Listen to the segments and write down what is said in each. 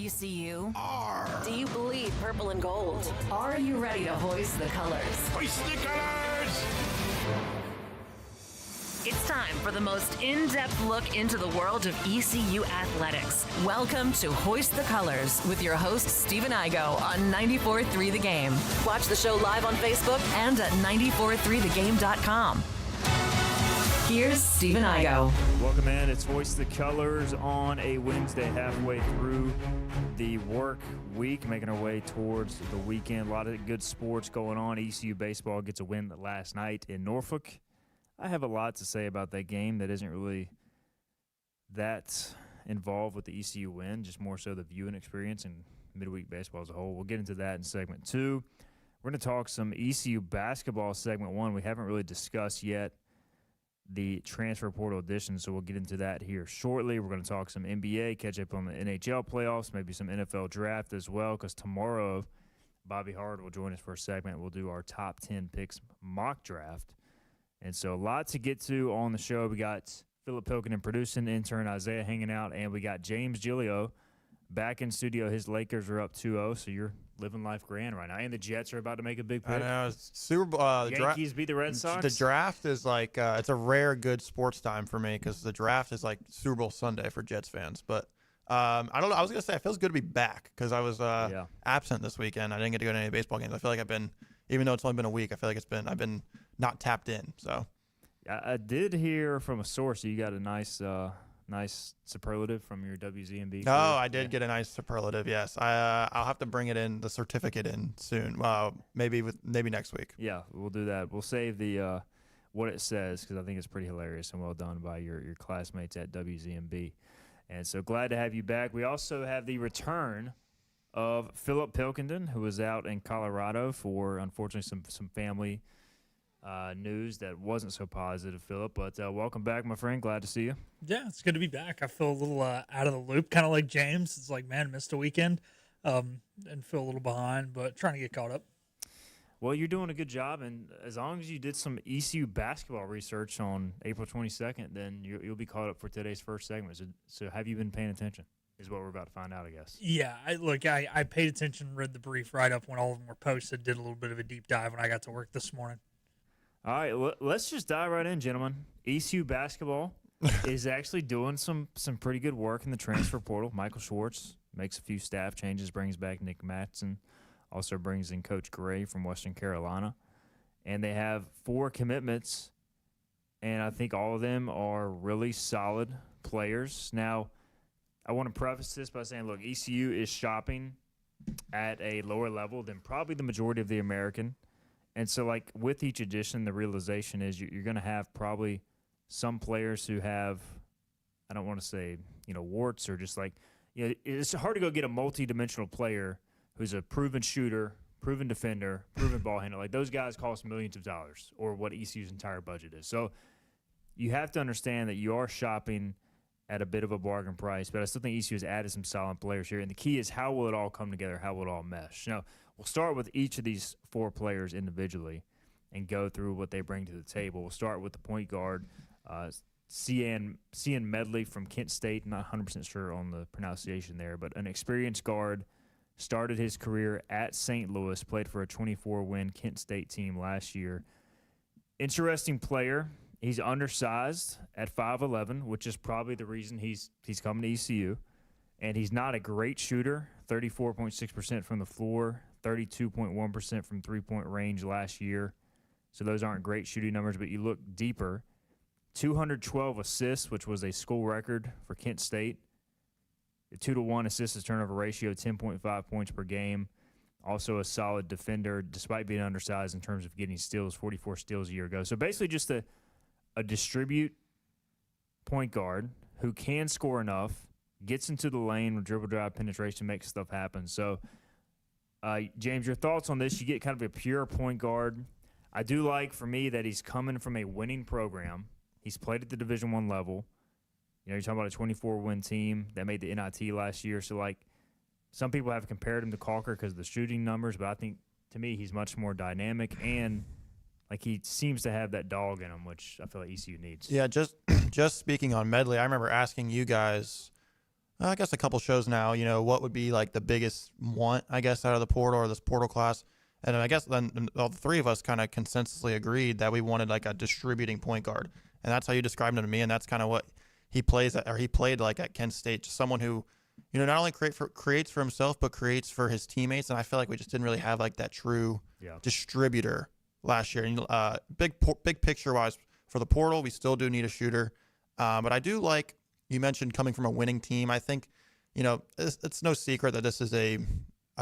ECU? R. Do you bleed purple and gold? Are you ready to hoist the colors? Hoist the colors! It's time for the most in-depth look into the world of ECU athletics. Welcome to Hoist the Colors with your host, Stephen Igo on 94.3 The Game. Watch the show live on Facebook and at 943thegame.com. Here's Stephen Igo. Welcome in. It's Hoist the Colors on a Wednesday, halfway through the work week, making our way towards the weekend. A lot of good sports going on. ECU baseball gets a win last night in Norfolk. I have a lot to say about that game that isn't really that involved with the ECU win, just more so the viewing experience and midweek baseball as a whole. We'll get into that in segment 2. We're going to talk some ECU basketball segment 1. We haven't really discussed yet the transfer portal edition, so we'll get into that here shortly. We're going to talk some NBA, catch up on the NHL playoffs, maybe some NFL draft as well, because tomorrow Bobby Hard will join us for a segment. We'll do our top 10 picks mock draft. And so a lot to get to on the show. We got Philip Pilkington producing, intern Isaiah hanging out, and we got James Giglio back in studio. His Lakers are up 2-0, so you're living life grand right now. And the Jets are about to make a big pick. I know. Super Bowl. Yankees beat the Red Sox. The draft is like it's a rare good sports time for me because the draft is like Super Bowl Sunday for Jets fans. But I don't know. I was gonna say it feels good to be back because I was absent this weekend. I didn't get to go to any baseball games. I feel like I've been, even though it's only been a week, I feel like I've been not tapped in. So I did hear from a source that you got a nice superlative from your WZMB. Oh, I did get a nice superlative. Yes, I'll have to bring it in, the certificate in soon. Maybe next week. Yeah, we'll do that. We'll save the what it says because I think it's pretty hilarious and well done by your classmates at WZMB. And so glad to have you back. We also have the return of Philip Pilkington, who was out in Colorado for, unfortunately, some family news that wasn't so positive, Philip. But welcome back, my friend. Glad to see you. Yeah, it's good to be back. I feel a little out of the loop, kind of like James. It's like, man, missed a weekend and feel a little behind, but trying to get caught up. Well, you're doing a good job, and as long as you did some ECU basketball research on April 22nd, then you'll be caught up for today's first segment. So have you been paying attention is what we're about to find out, I guess. Yeah, I paid attention, read the brief write-up when all of them were posted, did a little bit of a deep dive when I got to work this morning. All right, let's just dive right in, gentlemen. ECU basketball is actually doing some pretty good work in the transfer portal. Michael Schwartz makes a few staff changes, brings back Nick Mattson, also brings in Coach Gray from Western Carolina. And they have 4 commitments, and I think all of them are really solid players. Now, I want to preface this by saying, look, ECU is shopping at a lower level than probably the majority of the American. And so, like, with each edition, the realization is you're going to have probably some players who have, I don't want to say, warts or just like, it's hard to go get a multi-dimensional player who's a proven shooter, proven defender, proven ball handler. Like, those guys cost millions of dollars or what ECU's entire budget is. So you have to understand that you are shopping at a bit of a bargain price, but I still think ECU has added some solid players here. And the key is how will it all come together? How will it all mesh? Now, we'll start with each of these 4 players individually and go through what they bring to the table. We'll start with the point guard, Cian Medley from Kent State. Not 100% sure on the pronunciation there, but an experienced guard. Started his career at St. Louis, played for a 24-win Kent State team last year. Interesting player. He's undersized at 5'11", which is probably the reason he's coming to ECU. And he's not a great shooter, 34.6% from the floor, 32.1% from three-point range last year. So those aren't great shooting numbers, but you look deeper. 212 assists, which was a school record for Kent State. A 2-to-1 assist-to-turnover ratio, 10.5 points per game. Also a solid defender, despite being undersized in terms of getting steals, 44 steals a year ago. So basically just a distribute point guard who can score enough, gets into the lane with dribble drive penetration, makes stuff happen. So, James, your thoughts on this? You get kind of a pure point guard. I do like, for me, that he's coming from a winning program. He's played at the Division I level. You're talking about a 24-win team that made the NIT last year. So, like, some people have compared him to Calker because of the shooting numbers, but I think, to me, he's much more dynamic and, like, he seems to have that dog in him, which I feel like ECU needs. Yeah, just speaking on Medley, I remember asking you guys I guess a couple shows now, what would be like the biggest want, I guess, out of the portal or this portal class. And I guess then all the three of us kind of consensusly agreed that we wanted like a distributing point guard. And that's how you described him to me. And that's kind of what he plays at, or he played like at Kent State, just someone who, not only creates for himself, but creates for his teammates. And I feel like we just didn't really have like that true distributor last year. And big picture wise for the portal, we still do need a shooter. But I do like, you mentioned coming from a winning team. I think, it's no secret that this is a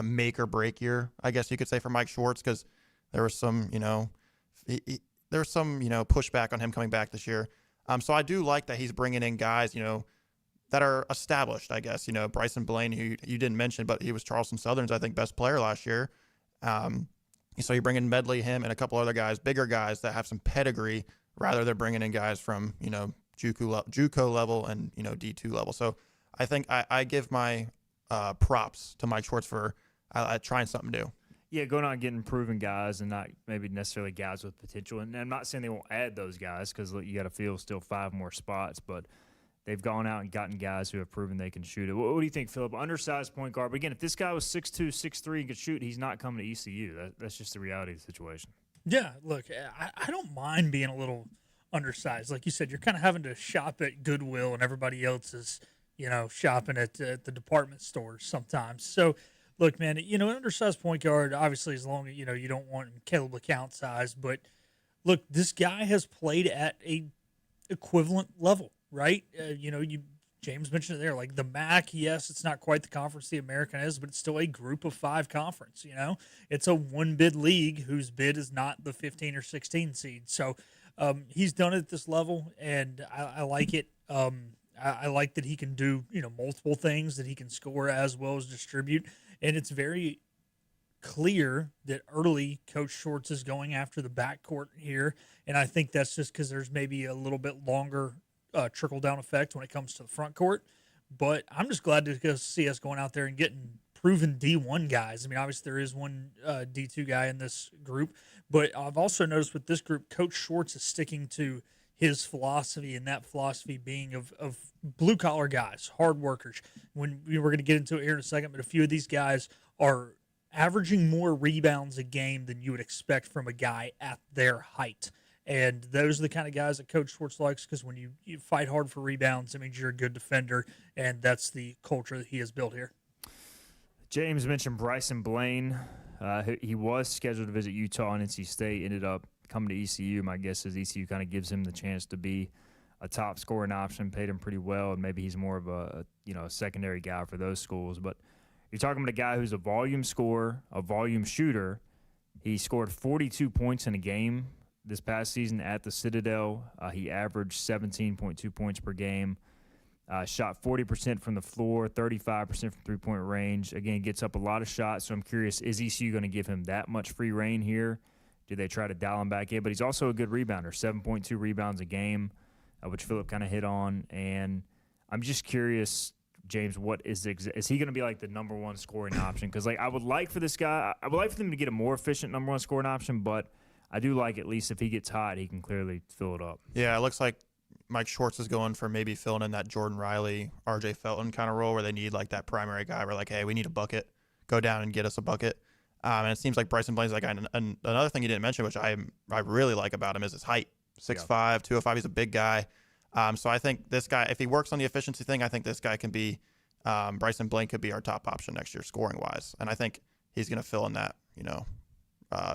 make or break year, I guess you could say, for Mike Schwartz, because there was some, pushback on him coming back this year. So I do like that he's bringing in guys, that are established, I guess. Bryson Blaine, who you didn't mention, but he was Charleston Southern's, I think, best player last year. So you bring in Medley, him, and a couple other guys, bigger guys that have some pedigree, rather than bringing in guys from, JUCO level and, D2 level. So I think I give my props to Mike Schwartz for trying something new. Yeah, going out and getting proven guys and not maybe necessarily guys with potential. And I'm not saying they won't add those guys, because you got to fill still 5 more spots, but they've gone out and gotten guys who have proven they can shoot it. What do you think, Philip? Undersized point guard. But again, if this guy was 6'2", 6'3", and could shoot, he's not coming to ECU. That's just the reality of the situation. Yeah, look, I don't mind being a little undersized. Like you said, you're kind of having to shop at Goodwill and everybody else is, shopping at the department stores sometimes. So, look, man, an undersized point guard, obviously, as long as, you don't want Caleb LeCount size. But, look, this guy has played at a equivalent level, right? James mentioned it there. Like the MAC, yes, it's not quite the conference the American is, but it's still a group of 5 conference, It's a one-bid league whose bid is not the 15 or 16 seed. So he's done it at this level, and I like it. I like that he can do, multiple things, that he can score as well as distribute. And it's very clear that early Coach Schwartz is going after the backcourt here. And I think that's just because there's maybe a little bit longer trickle-down effect when it comes to the front court. But I'm just glad to see us going out there and getting proven D1 guys. I mean, obviously there is one D2 guy in this group. But I've also noticed with this group, Coach Schwartz is sticking to his philosophy, and that philosophy being of blue-collar guys, hard workers. When we're going to get into it here in a second, but a few of these guys are averaging more rebounds a game than you would expect from a guy at their height. And those are the kind of guys that Coach Schwartz likes, because when you fight hard for rebounds, it means you're a good defender, and that's the culture that he has built here. James mentioned Bryson Blaine. He was scheduled to visit Utah and NC State, ended up coming to ECU. My guess is ECU kind of gives him the chance to be a top scoring option, paid him pretty well, and maybe he's more of a secondary guy for those schools. But you're talking about a guy who's a volume scorer, a volume shooter. He scored 42 points in a game this past season at the Citadel. He averaged 17.2 points per game. Shot 40% from the floor, 35% from three-point range. Again, gets up a lot of shots, so I'm curious, is ECU going to give him that much free reign here? Do they try to dial him back in? But he's also a good rebounder, 7.2 rebounds a game, which Philip kind of hit on. And I'm just curious, James, what is he going to be like the number one scoring option? Because I would like for this guy, I would like for them to get a more efficient number one scoring option, but I do like at least if he gets hot, he can clearly fill it up. Yeah, it looks like Mike Schwartz is going for maybe filling in that Jordan Riley, RJ Felton kind of role where they need like that primary guy. We're like, hey, we need a bucket. Go down and get us a bucket. And it seems like Bryson Blaine's that guy. And another thing you didn't mention, which I really like about him, is his height. 6'5", 205. He's a big guy. So I think this guy, if he works on the efficiency thing, I think this guy can be Bryson Blaine could be our top option next year scoring wise. And I think he's going to fill in that,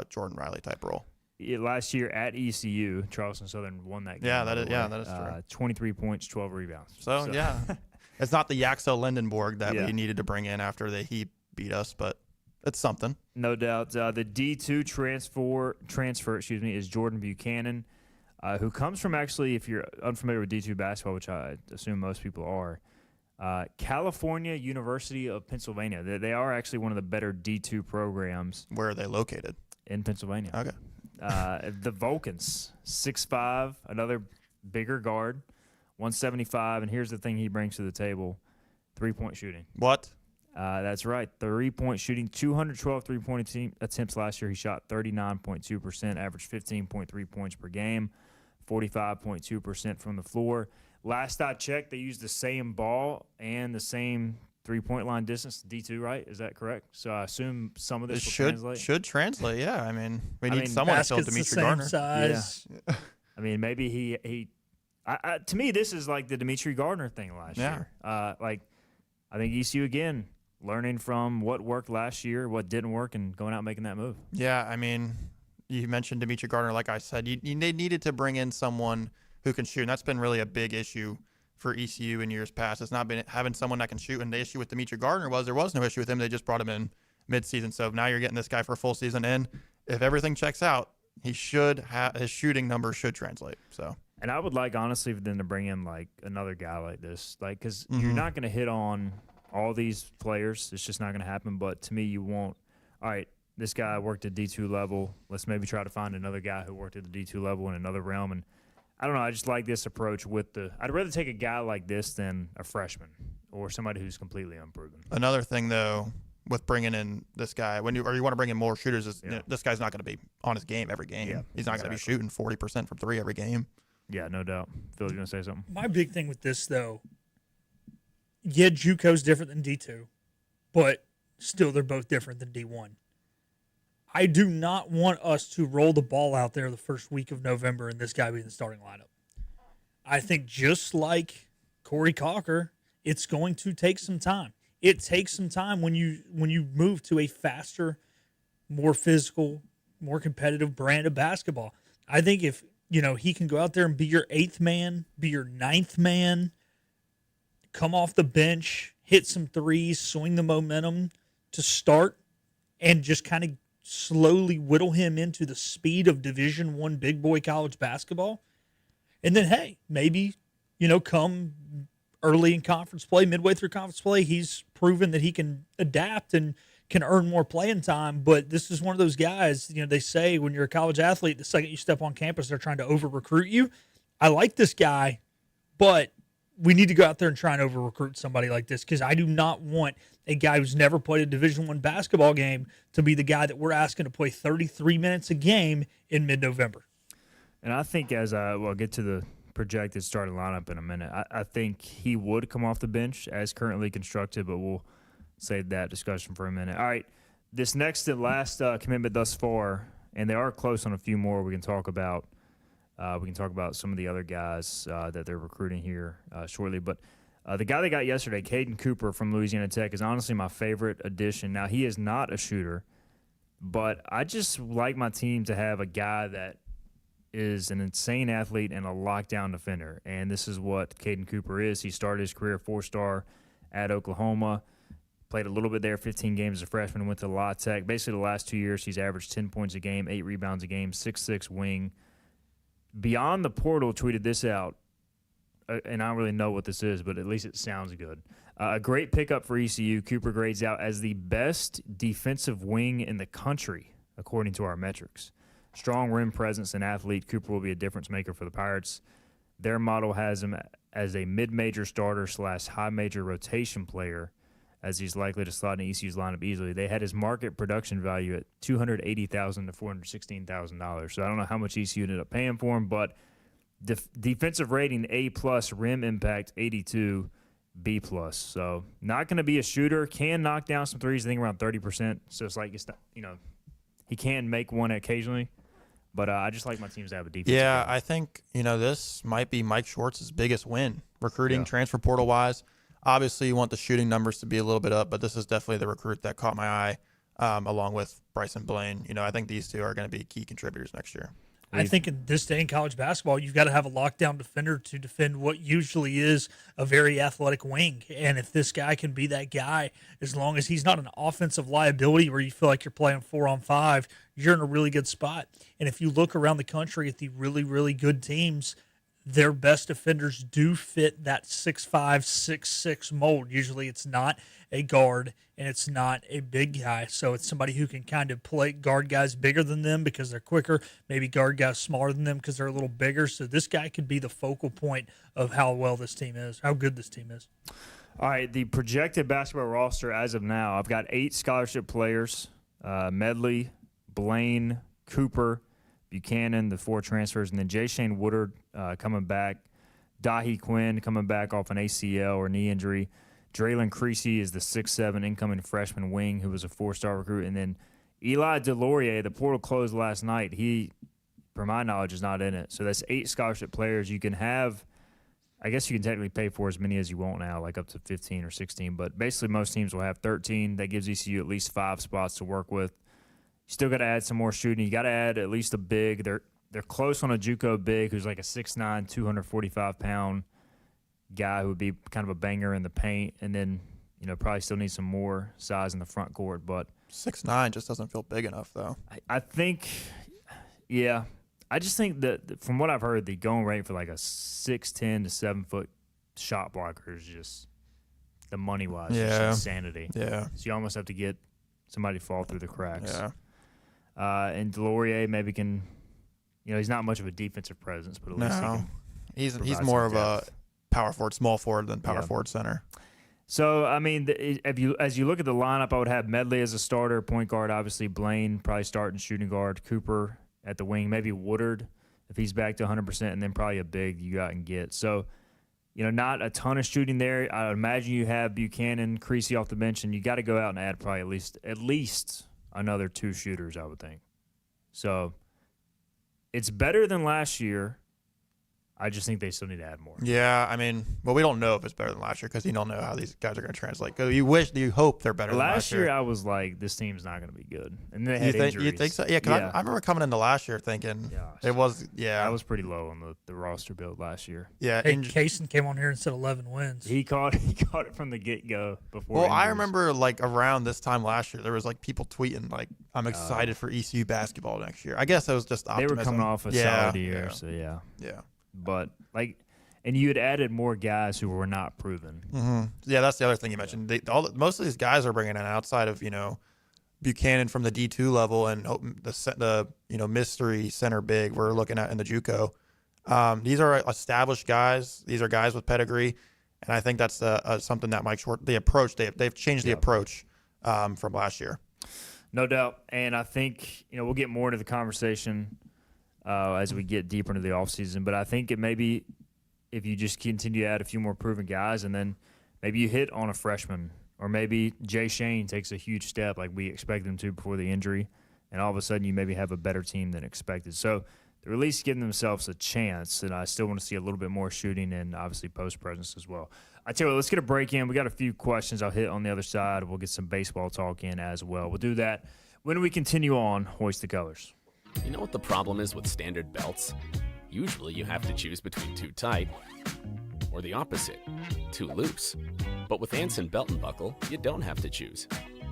Jordan Riley type role. Last year at ECU, Charleston Southern won that game. That is true. 23 points, 12 rebounds. So. Yeah, it's not the Yaxo Lindenborg that we needed to bring in after he beat us, but it's something. No doubt. The D2 transfer, is Jordan Buchanan, who comes from, actually, if you're unfamiliar with D2 basketball, which I assume most people are, California University of Pennsylvania. They are actually one of the better D2 programs. Where are they located? In Pennsylvania. Okay. The Vulcans, 6'5", another bigger guard, 175, and here's the thing he brings to the table, three-point shooting. What? That's right, three-point shooting, 212 three-point attempts last year. He shot 39.2%, averaged 15.3 points per game, 45.2% from the floor. last I checked, they used the same ball and the same 3-point line distance, D2, right? Is that correct? So I assume some of this will translate. Should translate, yeah. I mean, we need someone to fill Dimitri the Gardner. same size. Yeah. I mean, maybe he to me, this is like the Dimitri Gardner thing last year. Like, I think ECU, again, learning from what worked last year, what didn't work, and going out and making that move. Yeah, I mean, you mentioned Dimitri Gardner. Like I said, they needed to bring in someone who can shoot, and that's been really a big issue for ECU in years past. It's not been having someone that can shoot, and the issue with Dimitri Gardner was there was no issue with him. They just brought him in mid-season. So now you're getting this guy for a full season, and if everything checks out, he should have his shooting numbers should translate. So. And I would like, honestly, for them to bring in, like, another guy like this. Like, because Mm-hmm. you're not going to hit on all these players. It's just not going to happen. But to me, you won't, all right, this guy worked at D2 level. Let's maybe try to find another guy who worked at the D2 level in another realm. And I don't know. I just like this approach I'd rather take a guy like this than a freshman or somebody who's completely unproven. Another thing, though, with bringing in this guy, you want to bring in more shooters, is this guy's not going to be on his game every game. Yeah, He's not going to be shooting 40% from three every game. Yeah, no doubt. Phil's going to say something. My big thing with this, though, JUCO's different than D2, but still they're both different than D1. I do not want us to roll the ball out there the first week of November and this guy be in the starting lineup. I think just like Corey Cocker, it's going to take some time. It takes some time when you move to a faster, more physical, more competitive brand of basketball. I think if he can go out there and be your 8th man, be your 9th man, come off the bench, hit some threes, swing the momentum to start, and just kind of slowly whittle him into the speed of Division I big boy college basketball. And then, hey, maybe, come early in conference play, midway through conference play, he's proven that he can adapt and can earn more playing time. But this is one of those guys, they say when you're a college athlete, the second you step on campus, they're trying to over-recruit you. I like this guy, but we need to go out there and try and over-recruit somebody like this, because I do not want a guy who's never played a Division I basketball game to be the guy that we're asking to play 33 minutes a game in mid-November. And I think we'll get to the projected starting lineup in a minute, I think he would come off the bench as currently constructed, but we'll save that discussion for a minute. All right, this next and last commitment thus far, and they are close on a few more we can talk about. We can talk about some of the other guys that they're recruiting here shortly. But the guy they got yesterday, Caden Cooper from Louisiana Tech, is honestly my favorite addition. Now, he is not a shooter, but I just like my team to have a guy that is an insane athlete and a lockdown defender. And this is what Caden Cooper is. He started his career 4-star at Oklahoma, played a little bit there, 15 games as a freshman, went to La Tech. Basically, the last 2 years, he's averaged 10 points a game, 8 rebounds a game, 6'6" wing. Beyond the Portal tweeted this out, and I don't really know what this is, but at least it sounds good. A great pickup for ECU. Cooper grades out as the best defensive wing in the country, according to our metrics. Strong rim presence and athlete, Cooper will be a difference maker for the Pirates. Their model has him as a mid-major starter / high-major rotation player, as he's likely to slot in ECU's lineup easily. They had his market production value at $280,000 to $416,000. So I don't know how much ECU ended up paying for him, but defensive rating A+, rim impact 82, B+. So not going to be a shooter. Can knock down some threes. I think around 30%. So it's like he can make one occasionally. But I just like my teams to have a defense. Yeah, I think, this might be Mike Schwartz's biggest win, recruiting, transfer portal-wise. Obviously, you want the shooting numbers to be a little bit up, but this is definitely the recruit that caught my eye, along with Bryson Blaine. I think these two are going to be key contributors next year. I think in this day in college basketball, you've got to have a lockdown defender to defend what usually is a very athletic wing. And if this guy can be that guy, as long as he's not an offensive liability where you feel like you're playing 4-on-5, you're in a really good spot. And if you look around the country at the really, really good teams, their best defenders do fit that 6'5", 6'6" mold. Usually it's not a guard and it's not a big guy. So it's somebody who can kind of play guard guys bigger than them because they're quicker, maybe guard guys smaller than them because they're a little bigger. So this guy could be the focal point of how well this team is, how good this team is. All right, the projected basketball roster as of now, I've got 8 scholarship players, Medley, Blaine, Cooper, Buchanan, the 4 transfers, and then Jay Shane Woodard coming back Dahi Quinn coming back off an ACL or knee injury. Draylon Creasy is the 6'7" incoming freshman wing who was a 4-star recruit. And then Eli DeLaurier, the portal closed last night. He, for my knowledge, is not in it. So that's 8 scholarship players. You can have, I guess you can technically pay for as many as you want now, like up to 15 or 16. But basically most teams will have 13. That gives ECU at least 5 spots to work with. You still got to add some more shooting. You got to add at least a big. They're close on a JUCO big who's like a 6'9", 245-pound guy who would be kind of a banger in the paint, and then probably still need some more size in the front court. But 6'9" just doesn't feel big enough, though. I think, yeah, I just think that from what I've heard, the going rate for like a 6'10" to 7-foot shot blocker is just the money wise, just insanity. Yeah, so you almost have to get somebody to fall through the cracks. Yeah, and DeLaurier maybe can, he's not much of a defensive presence, but at least he's more of a power forward, small forward than power forward center. So, I mean, as you look at the lineup, I would have Medley as a starter, point guard, obviously Blaine probably starting shooting guard, Cooper at the wing, maybe Woodard if he's back to 100%, and then probably a big you got and get. So, not a ton of shooting there. I would imagine you have Buchanan, Creasy off the bench, and you got to go out and add probably at least another 2 shooters, I would think. So, it's better than last year. I just think they still need to add more. Yeah, I mean, well, we don't know if it's better than last year because you don't know how these guys are going to translate. Because you hope they're better than last year. Last year, I was like, this team's not going to be good. And they had injuries. You think so? Yeah, because I remember coming into last year thinking it was, I was pretty low on the roster build last year. Yeah. Hey, Kaysen came on here and said 11 wins. He caught it from the get-go before Well, injuries. I remember, like, around this time last year, there was, like, people tweeting, like, I'm excited for ECU basketball next year. I guess it was just optimism. They were coming off a solid year, so yeah. Yeah. But, like, and you had added more guys who were not proven. Mm-hmm. Yeah, that's the other thing you mentioned. Most of these guys are bringing in outside of, Buchanan from the D2 level and the mystery center big we're looking at in the JUCO. These are established guys. These are guys with pedigree, and I think that's something that Mike Short, the approach, they've changed the approach from last year. No doubt. And I think, we'll get more into the conversation as we get deeper into the offseason, but I think it may be if you just continue to add a few more proven guys, and then maybe you hit on a freshman, or maybe Jay Shane takes a huge step like we expected him to before the injury, and all of a sudden you maybe have a better team than expected. So they're at least giving themselves a chance, and I still want to see a little bit more shooting and obviously post presence as well. I tell you what, let's get a break in. We got a few questions I'll hit on the other side. We'll get some baseball talk in as well. We'll do that when we continue on Hoist the Colors. You know what the problem is with standard belts? Usually you have to choose between too tight or the opposite, too loose. But with Anson Belt and Buckle, you don't have to choose.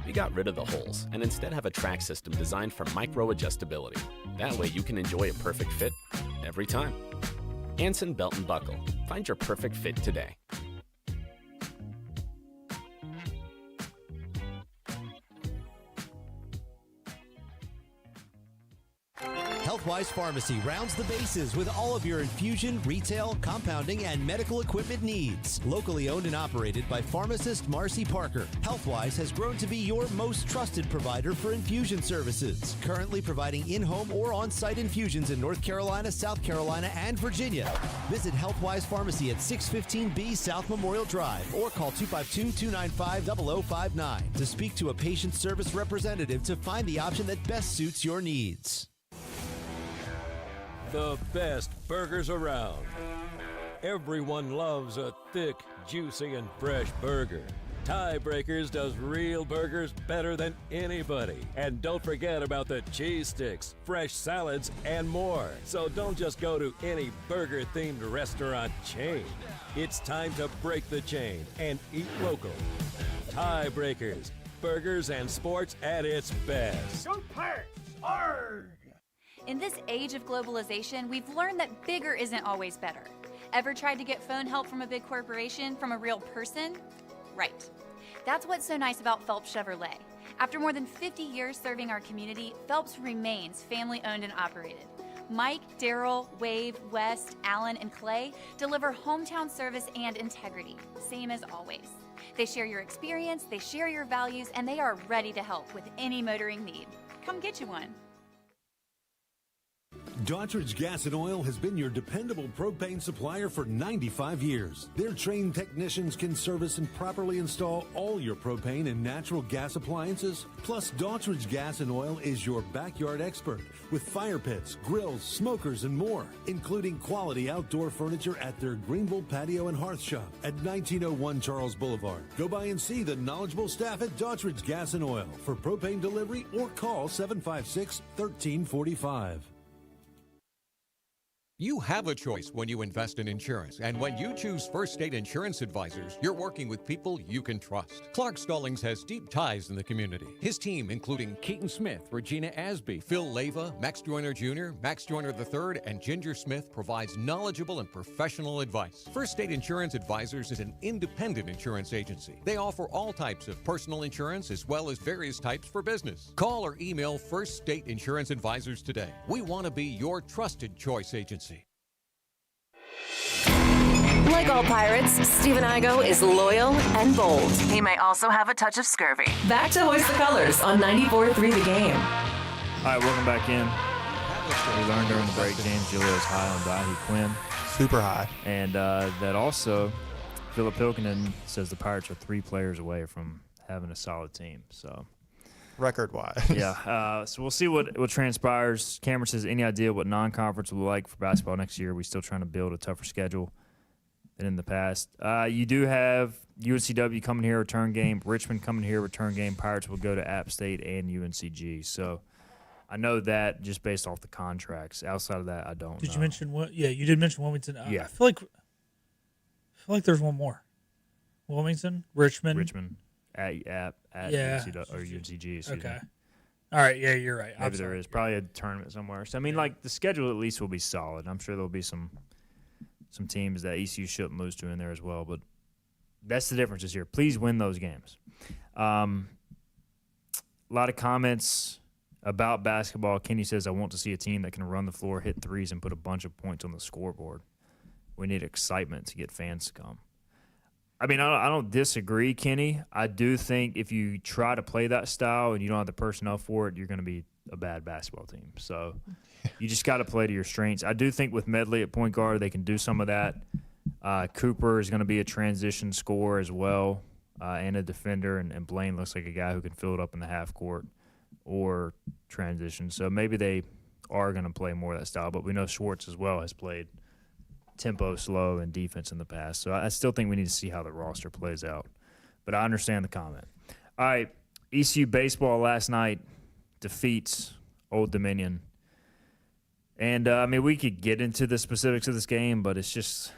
We got rid of the holes and instead have a track system designed for micro adjustability. That way you can enjoy a perfect fit every time. Anson Belt and Buckle. Find your perfect fit today. Healthwise Pharmacy rounds the bases with all of your infusion, retail, compounding, and medical equipment needs. Locally owned and operated by pharmacist Marcy Parker, Healthwise has grown to be your most trusted provider for infusion services. Currently providing in-home or on-site infusions in North Carolina, South Carolina, and Virginia. Visit Healthwise Pharmacy at 615B South Memorial Drive or call 252-295-0059 to speak to a patient service representative to find the option that best suits your needs. The best burgers around. Everyone loves a thick, juicy, and fresh burger. Tiebreakers does real burgers better than anybody. And don't forget about the cheese sticks, fresh salads, and more. So don't just go to any burger-themed restaurant chain. It's time to break the chain and eat local. Tiebreakers, burgers and sports at its best. Go Pirates! Arrgh! In this age of globalization, we've learned that bigger isn't always better. Ever tried to get phone help from a big corporation from a real person? Right. That's what's so nice about Phelps Chevrolet. After more than 50 years serving our community, Phelps remains family-owned and operated. Mike, Daryl, Wave, West, Alan, and Clay deliver hometown service and integrity, same as always. They share your experience, they share your values, and they are ready to help with any motoring need. Come get you one. Daughtridge Gas and Oil has been your dependable propane supplier for 95 years. Their trained technicians can service and properly install all your propane and natural gas appliances. Plus, Daughtridge Gas and Oil is your backyard expert with fire pits, grills, smokers, and more, including quality outdoor furniture at their Greenville Patio and Hearth Shop at 1901 Charles Boulevard. Go by and see the knowledgeable staff at Daughtridge Gas and Oil for propane delivery or call 756-1345. You have a choice when you invest in insurance, and when you choose First State Insurance Advisors, you're working with people you can trust. Clark Stallings has deep ties in the community. His team, including Keaton Smith, Regina Asby, Phil Leyva, Max Joyner Jr., Max Joyner III, and Ginger Smith, provides knowledgeable and professional advice. First State Insurance Advisors is an independent insurance agency. They offer all types of personal insurance as well as various types for business. Call or email First State Insurance Advisors today. We want to be your trusted choice agency. Like all pirates, Stephen Igo is loyal and bold. He may also have a touch of scurvy. Back to Hoist the Colors on 94.3 The Game. All right, welcome back in. We learned during the break James Giglio is high on Dahi Quinn. Super high. And that also, Philip Pilkinen says the Pirates are 3 players away from having a solid team. So record-wise. Yeah. So we'll see what transpires. Cameron says, any idea what non-conference will be like for basketball next year? We're still trying to build a tougher schedule than in the past. You do have UNCW coming here, return game. Richmond coming here, return game. Pirates will go to App State and UNCG. So I know that just based off the contracts. Outside of that, I don't know. Did you mention what? Yeah, you did mention Wilmington. Yeah. I feel like there's one more. Wilmington, Richmond. At yeah. UNCW, or UNCG. Excuse Okay. me. All right. Yeah, you're right. Maybe there is probably a tournament somewhere. So I mean, like the schedule at least will be solid. I'm sure there'll be some teams that ECU shouldn't lose to in there as well. But that's the difference this year. Please win those games. A lot of comments about basketball. Kenny says, I want to see a team that can run the floor, hit threes, and put a bunch of points on the scoreboard. We need excitement to get fans to come. I mean, I don't disagree, Kenny. I do think if you try to play that style and you don't have the personnel for it, you're going to be a bad basketball team. So you just got to play to your strengths. I do think with Medley at point guard, they can do some of that. Cooper is going to be a transition scorer as well, and a defender, and Blaine looks like a guy who can fill it up in the half court or transition. So maybe they are going to play more of that style. But we know Schwartz as well has played tempo, slow, and defense in the past. So I still think we need to see how the roster plays out. But I understand the comment. All right, ECU baseball last night defeats Old Dominion. And, I mean, we could get into the specifics of this game, but it's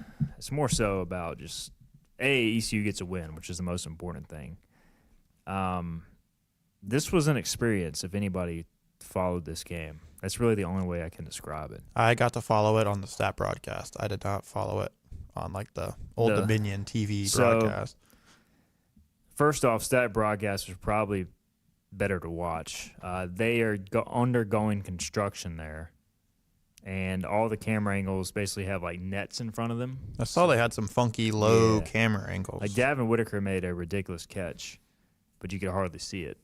more so about just, ECU gets a win, which is the most important thing. This was an experience if anybody followed this game. That's really the only way I can describe it. I got to follow it on the stat broadcast. I did not follow it on like the Old Dominion TV broadcast. First off, stat broadcast was probably better to watch. They are undergoing construction there, and all the camera angles basically have like nets in front of them. I saw they had some funky low camera angles. Like Davin Whitaker made a ridiculous catch, but you could hardly see it.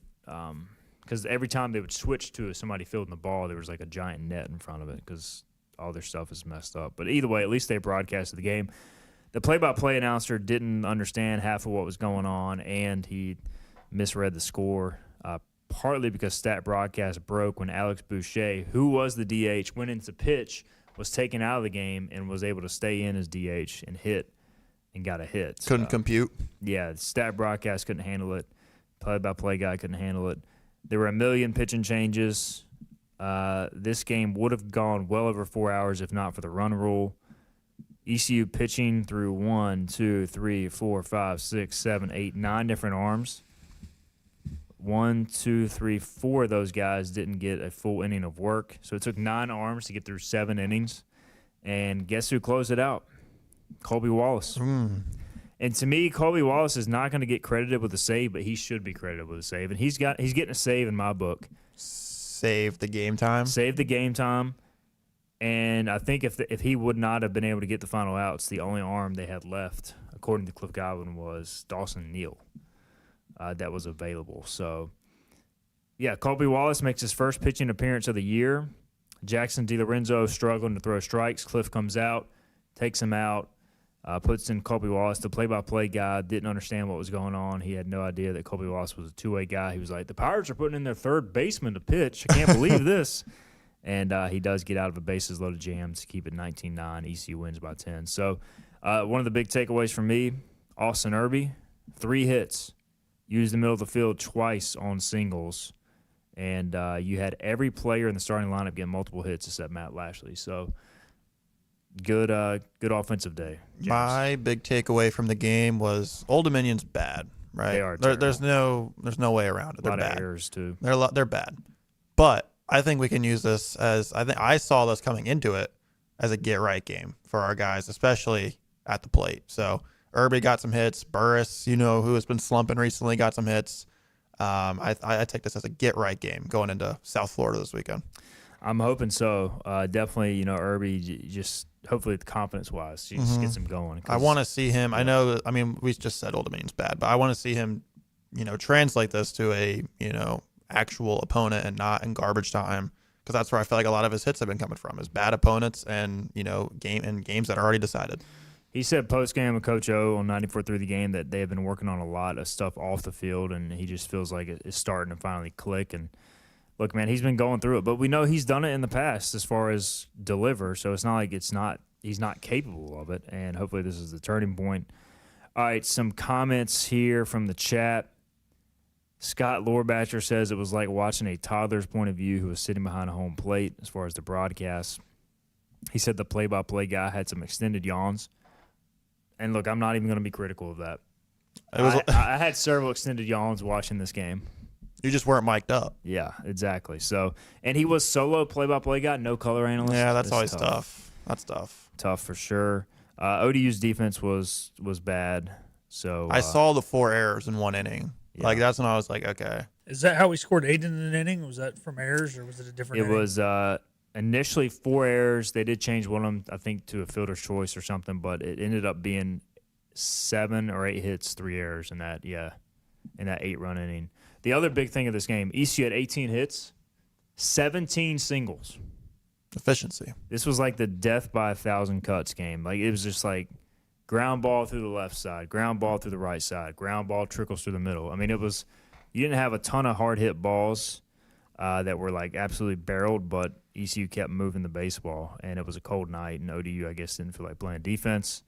Because every time they would switch to somebody fielding the ball, there was like a giant net in front of it because all their stuff is messed up. But either way, at least they broadcasted the game. The play-by-play announcer didn't understand half of what was going on, and he misread the score, partly because stat broadcast broke when Alex Boucher, who was the DH, went into pitch, was taken out of the game, and was able to stay in as DH and hit and got a hit. Couldn't compute? Yeah, the stat broadcast couldn't handle it. Play-by-play guy couldn't handle it. There were a million pitching changes. This game would have gone well over 4 hours if not for the run rule. ECU pitching through 1, 2, 3, 4, 5, 6, 7, 8, 9 different arms. 1, 2, 3, 4 of those guys didn't get a full inning of work. So it took 9 arms to get through 7 innings. And guess who closed it out? Colby Wallace. And to me, Colby Wallace is not going to get credited with a save, but he should be credited with a save. And he's getting a save in my book. Save the game time? Save the game time. And I think if he would not have been able to get the final outs, the only arm they had left, according to Cliff Godwin, was Dawson Neal that was available. So, yeah, Colby Wallace makes his first pitching appearance of the year. Jackson DiLorenzo struggling to throw strikes. Cliff comes out, takes him out, puts in Colby Wallace. The play-by-play guy didn't understand what was going on. He had no idea that Colby Wallace was a two-way guy. He was like, the Pirates are putting in their third baseman to pitch. I can't believe this. And he does get out of a bases-loaded jam to keep it 19-9. ECU wins by 10. So one of the big takeaways for me, Austin Irby, 3 hits. Used the middle of the field twice on singles. And you had every player in the starting lineup get multiple hits except Matt Lashley. So good offensive day, James. My big takeaway from the game was Old Dominion's bad, right? They are there's no way around it. They're a lot bad. of errors too. They're bad. But I think we can use this as I saw this coming into it as a get right game for our guys, especially at the plate. So Irby got some hits. Burris, who has been slumping recently, got some hits. I take this as a get-right game going into South Florida this weekend. I'm hoping so. Definitely, Irby, just hopefully confidence-wise, she just gets him going. I want to see him. We just said Old Dominion's bad, but I want to see him, translate this to a, actual opponent and not in garbage time, because that's where I feel like a lot of his hits have been coming from, is bad opponents and, games that are already decided. He said post-game with Coach O on 94.3 The Game that they have been working on a lot of stuff off the field, and he just feels like it's starting to finally click. And, look, man, he's been going through it. But we know he's done it in the past as far as deliver, so it's not like he's not capable of it, and hopefully this is the turning point. All right, some comments here from the chat. Scott Lorbatcher says it was like watching a toddler's point of view who was sitting behind a home plate as far as the broadcast. He said the play-by-play guy had some extended yawns. And, look, I'm not even going to be critical of that. I had several extended yawns watching this game. You just weren't mic'd up. Yeah, exactly. So, and he was solo play-by-play guy, no color analyst. Yeah, that's always tough. That's tough. Tough for sure. ODU's defense was bad. So I saw the 4 errors in one inning. Yeah. Like, that's when I was like, okay. Is that how we scored 8 in an inning? Was that from errors, or was it a different inning? It was initially 4 errors. They did change one of them, I think, to a fielder's choice or something, but it ended up being 7 or 8 hits, 3 errors in that 8-run inning. The other big thing of this game, ECU had 18 hits, 17 singles. Efficiency. This was like the death by 1,000 cuts game. Like, it was just like ground ball through the left side, ground ball through the right side, ground ball trickles through the middle. I mean, you didn't have a ton of hard hit balls that were like absolutely barreled, but ECU kept moving the baseball, and it was a cold night, and ODU, I guess, didn't feel like playing defense.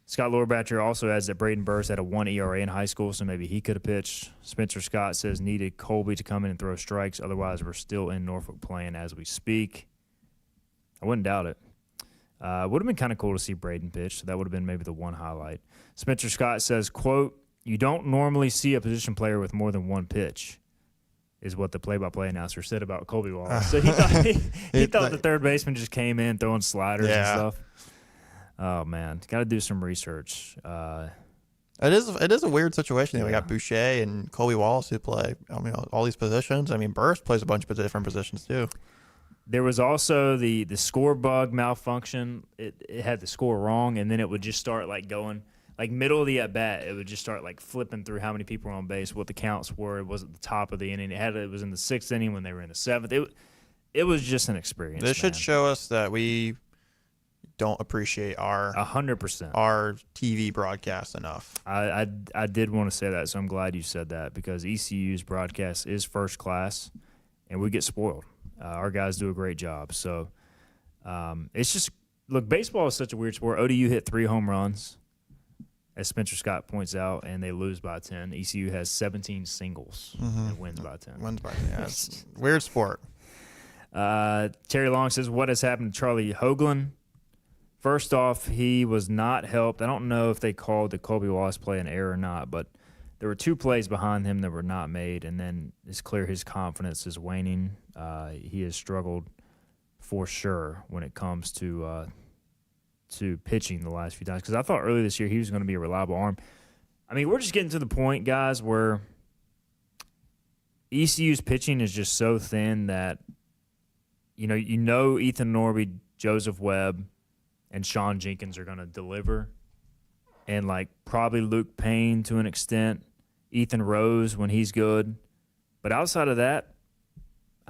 Scott Lorbatcher also adds that Braden Burris had a 1 ERA in high school, so maybe he could have pitched. Spencer Scott says needed Colby to come in and throw strikes, otherwise we're still in Norfolk playing as we speak. I wouldn't doubt it. Would have been kind of cool to see Braden pitch, so that would have been maybe the one highlight. Spencer Scott says, quote, "You don't normally see a position player with more than 1 pitch," is what the play-by-play announcer said about Colby Wallace. So he thought the third baseman just came in throwing sliders and stuff. Oh, man. Got to do some research. It is a weird situation. Yeah. We got Boucher and Colby Wallace who play all these positions. I mean, Burris plays a bunch of different positions too. There was also the score bug malfunction. It had the score wrong, and then it would just start like going like middle of the at bat. It would just start like flipping through how many people were on base, what the counts were. It was at the top of the inning. It was in the 6th inning when they were in the 7th. It was just an experience. This should show us that we don't appreciate our 100% our TV broadcast enough. I did want to say that, so I'm glad you said that, because ECU's broadcast is first class, and we get spoiled. Our guys do a great job. So it's just, look, baseball is such a weird sport. ODU hit 3 home runs, as Spencer Scott points out, and they lose by 10. ECU has 17 singles and wins by 10. Wins by 10. Yeah, it's weird sport. Terry Long says, what has happened to Charlie Hoagland? First off, he was not helped. I don't know if they called the Colby Wallace play an error or not, but there were 2 plays behind him that were not made, and then it's clear his confidence is waning. He has struggled for sure when it comes to pitching the last few times, because I thought earlier this year he was going to be a reliable arm. I mean, we're just getting to the point, guys, where ECU's pitching is just so thin that, you know Ethan Norby, Joseph Webb, and Sean Jenkins are going to deliver, and like probably Luke Payne to an extent, Ethan Rose when he's good. But outside of that,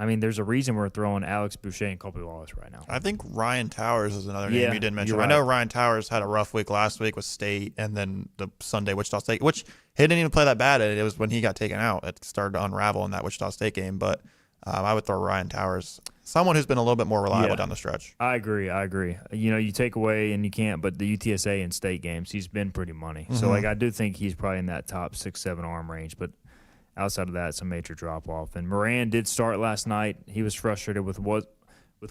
I mean, there's a reason we're throwing Alex Boucher and Colby Wallace right now. I think Ryan Towers is another name you didn't mention. Right. I know Ryan Towers had a rough week last week with State, and then the Sunday Wichita State, which he didn't even play that bad. It was when he got taken out. It started to unravel in that Wichita State game. But I would throw Ryan Towers, someone who's been a little bit more reliable down the stretch. I agree. You know, you take away and you can't, but the UTSA and State games, he's been pretty money. So, like, I do think he's probably in that top 6-7 arm range, but outside of that, it's a major drop-off. And Moran did start last night. He was frustrated with what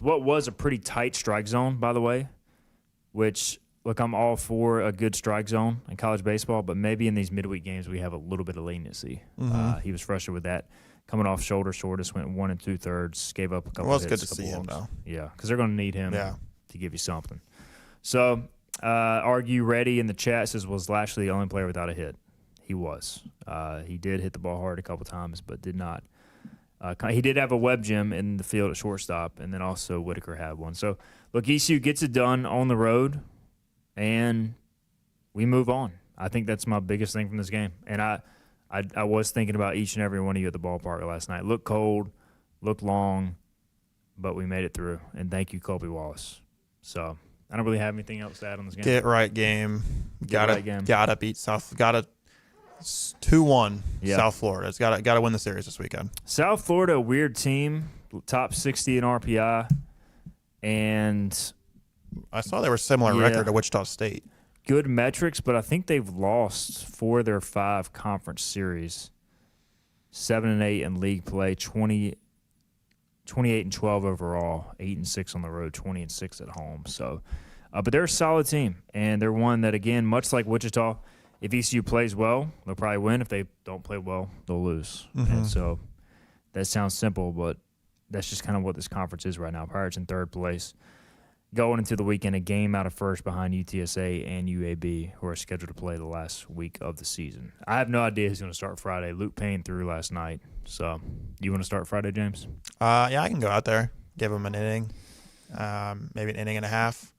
was a pretty tight strike zone, by the way, which, look, I'm all for a good strike zone in college baseball, but maybe in these midweek games we have a little bit of leniency. He was frustrated with that. Coming off shoulder soreness, went 1 2/3, gave up a couple hits. It was good to see him, though. Yeah, because they're going to need him to give you something. So, Argue Ready in the chat says, was Lashley the only player without a hit? He was. He did hit the ball hard a couple times, but did not. He did have a web gem in the field at shortstop, and then also Whitaker had one. So, look, ECU gets it done on the road, and we move on. I think that's my biggest thing from this game. And I was thinking about each and every one of you at the ballpark last night. Looked cold, looked long, but we made it through. And thank you, Colby Wallace. So, I don't really have anything else to add on this game. Get right game. Gotta beat South. Gotta 2-1 South Florida. It's gotta win the series this weekend. South Florida, a weird team, top 60 in RPI, and I saw they were similar record to Wichita State. Good metrics, but I think they've lost 4 of their 5 conference series. 7-8 in league play, 28-12 overall, 8-6 on the road, 20-6 at home. So, but they're a solid team, and they're one that, again, much like Wichita, if ECU plays well, they'll probably win. If they don't play well, they'll lose. And so that sounds simple, but that's just kind of what this conference is right now. Pirates in 3rd place. Going into the weekend, a game out of first behind UTSA and UAB, who are scheduled to play the last week of the season. I have no idea who's going to start Friday. Luke Payne threw last night. So, you want to start Friday, James? Yeah, I can go out there, give him an inning, maybe an inning and a half.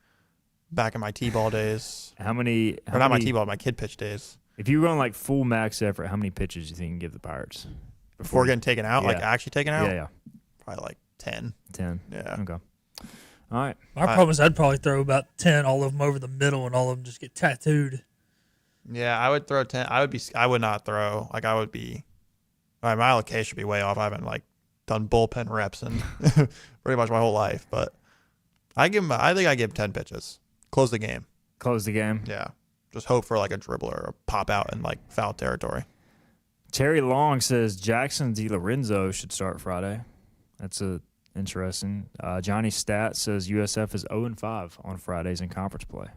Back in my T-ball days. Not my T-ball, my kid pitch days. If you run like full max effort, how many pitches do you think you can give the Pirates? Before getting taken out? Like actually taken out? Yeah. Probably like 10. 10. Yeah. Okay. All right. My problem is I'd probably throw about 10, all of them over the middle, and all of them just get tattooed. Yeah, I would throw 10. I would not throw. Like, I would be. My allocation should be way off. I haven't like done bullpen reps in pretty much my whole life, but I think I give 10 pitches. Close the game. Yeah. Just hope for like a dribbler or pop out in like foul territory. Terry Long says Jackson DiLorenzo should start Friday. That's interesting. Johnny Stat says USF is 0-5 on Fridays in conference play.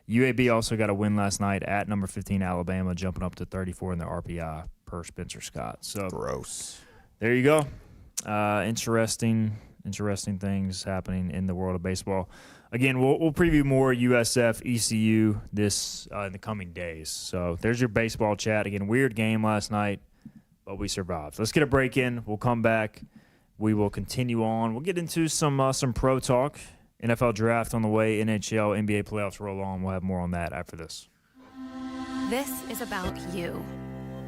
UAB also got a win last night at number 15 Alabama, jumping up to 34 in the RPI per Spencer Scott. So gross. There you go. Interesting things happening in the world of baseball. Again, we'll preview more USF, ECU this in the coming days. So there's your baseball chat. Again, weird game last night, but we survived. Let's get a break in. We'll come back. We will continue on. We'll get into some pro talk, NFL draft on the way, NHL, NBA playoffs roll on. We'll have more on that after this. This is about you,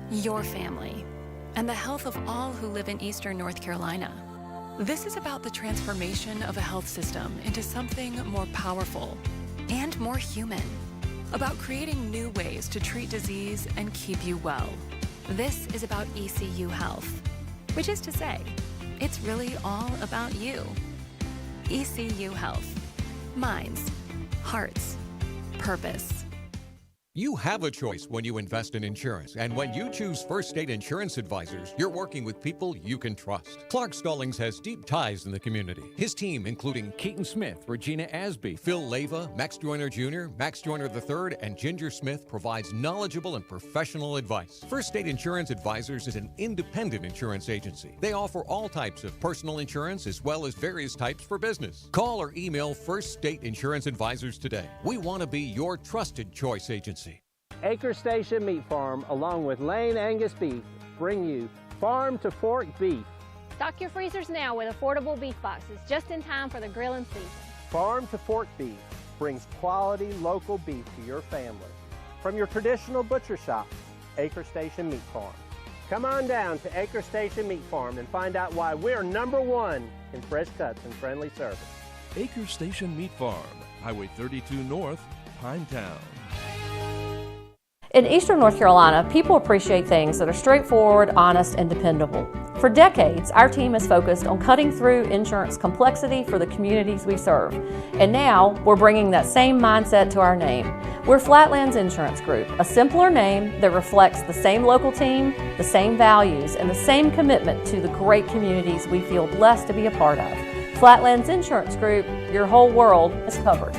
your family, and the health of all who live in Eastern North Carolina. This is about the transformation of a health system into something more powerful and more human, about creating new ways to treat disease and keep you well. This is about ECU Health, which is to say, it's really all about you. ECU Health. Minds, hearts, purpose. You have a choice when you invest in insurance, and when you choose First State Insurance Advisors, you're working with people you can trust. Clark Stallings has deep ties in the community. His team, including Keaton Smith, Regina Asby, Phil Leyva, Max Joyner Jr., Max Joyner III, and Ginger Smith, provides knowledgeable and professional advice. First State Insurance Advisors is an independent insurance agency. They offer all types of personal insurance as well as various types for business. Call or email First State Insurance Advisors today. We want to be your trusted choice agency. Acre Station Meat Farm, along with Lane Angus Beef, bring you Farm to Fork Beef. Stock your freezers now with affordable beef boxes, just in time for the grilling season. Farm to Fork Beef brings quality local beef to your family. From your traditional butcher shop, Acre Station Meat Farm. Come on down to Acre Station Meat Farm and find out why we're #1 in fresh cuts and friendly service. Acre Station Meat Farm, Highway 32 North, Pinetown. In Eastern North Carolina, people appreciate things that are straightforward, honest, and dependable. For decades, our team has focused on cutting through insurance complexity for the communities we serve. And now, we're bringing that same mindset to our name. We're Flatlands Insurance Group, a simpler name that reflects the same local team, the same values, and the same commitment to the great communities we feel blessed to be a part of. Flatlands Insurance Group, your whole world is covered.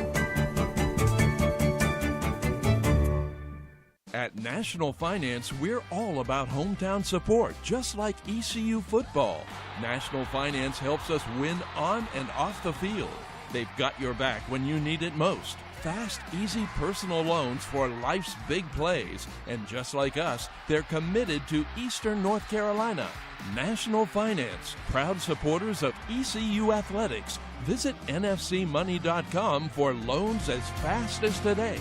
At National Finance, we're all about hometown support, just like ECU football. National Finance helps us win on and off the field. They've got your back when you need it most. Fast, easy personal loans for life's big plays. And just like us, they're committed to Eastern North Carolina. National Finance, proud supporters of ECU athletics. Visit nfcmoney.com for loans as fast as today.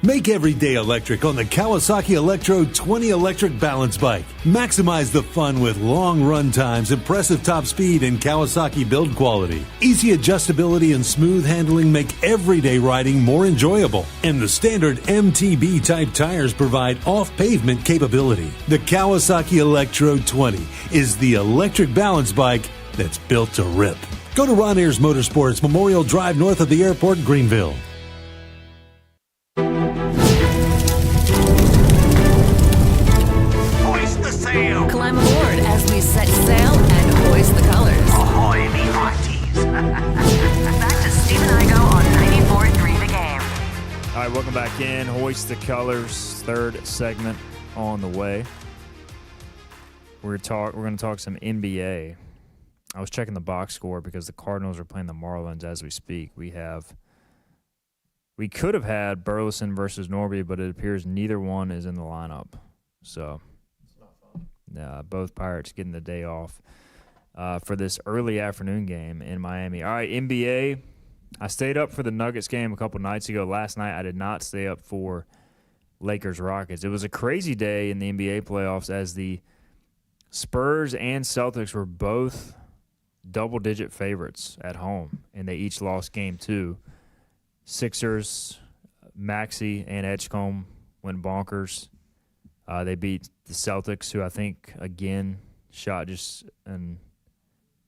Make every day electric on the Kawasaki Electro 20 electric balance bike. Maximize the fun with long run times, impressive top speed, and Kawasaki build quality. Easy adjustability and smooth handling make everyday riding more enjoyable. And the standard MTB type tires provide off-pavement capability. The Kawasaki Electro 20 is the electric balance bike that's built to rip. Go to Ron Ayers Motorsports, Memorial Drive north of the airport, Greenville. Climb aboard as we set sail and hoist the colors. Ahoy, me hearties. Back to Steve and I go on 94.3 The Game. All right, welcome back in. Hoist the Colors, third segment on the way. We're going to talk some NBA. I was checking the box score because the Cardinals are playing the Marlins as we speak. We could have had Burleson versus Norby, but it appears neither one is in the lineup. So both Pirates getting the day off for this early afternoon game in Miami. All right, NBA. I stayed up for the Nuggets game a couple nights ago. Last night I did not stay up for Lakers-Rockets. It was a crazy day in the NBA playoffs as the Spurs and Celtics were both double-digit favorites at home, and they each lost game 2. Sixers, Maxey, and Edgecombe went bonkers. They beat the Celtics, who I think, again, shot just an